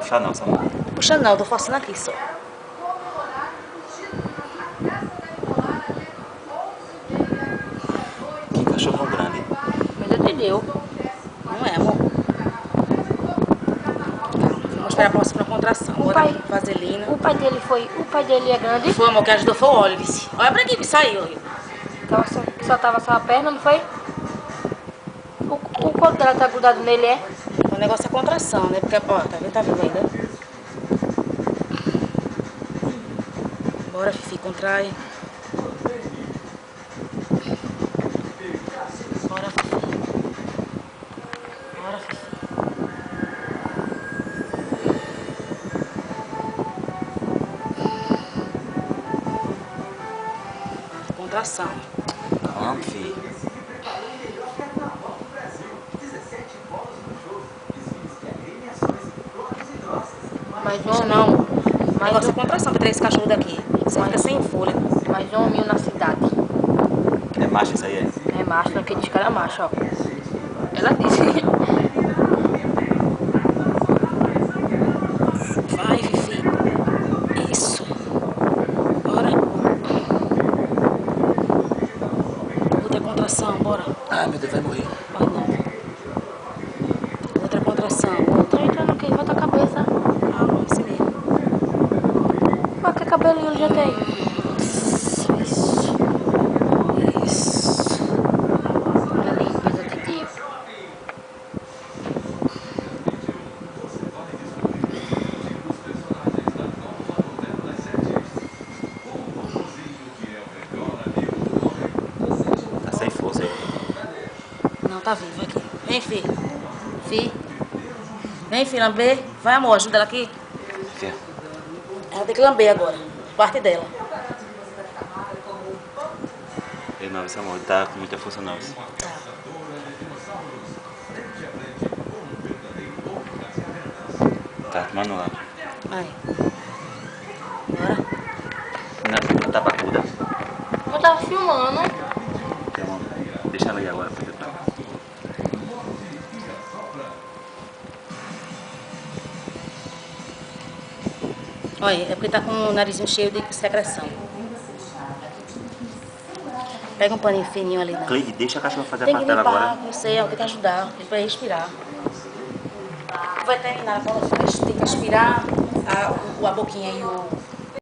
puxar não, Samuel. Puxa não, eu tô forçando aqui só. Que cachorrão grande. Mas eu te deu. Não é, amor. Vamos esperar a próxima contração. Bota aqui vaselina. O pai dele é grande? Foi, amor, que ajudou foi o óleo, vice. Olha pra aqui, saiu. Só tava só a perna, não foi? O corpo dela tá grudado nele, é? O negócio é contração, né? Porque, ó, tá vendo? Tá vivo ainda. Bora, Fifi, contrai. Bora, Fifi. Bora, Fifi. Contração. Vamos, filho. Mas Puxa homem, não. O negócio é contração pra ter esse cachorro daqui. Você fica sem folha. mas homem na cidade. É macho isso aí, é? É macho, não aquele cara é macho, ó. Ela disse. Vai, Fifi. Isso. Bora. Outra contração, bora. Ai, meu Deus, vai morrer. Vai não. Outra contração. Outra. Tá entrando aqui, volta a cabeça. Calma, assim mesmo. Olha que cabelinho ele já tem. Isso. Isso. Olha a limpeza de Deus. Tá sem força aí. Não, tá vivo aqui. Vem, Fi. Fi. Vem, Fi, lamber. Vai, amor, ajuda ela aqui. Fia. Ela tem que lamber agora. Parte dela. Ei, não, esse amor, ele tá com muita força não. Tá. Tá tomando lá. Vai. Bora. Não tá bacuda. Eu tava filmando. Deixa ela aí agora. Olha, é porque tá com o narizinho cheio de secreção. Pega um paninho fininho ali. Né? Cleide, deixa a cachorra fazer a Tem parte que dela limpar, agora. não sei, tem que ajudar. Ele vai respirar. O veterinário falou que tem que aspirar a boquinha e o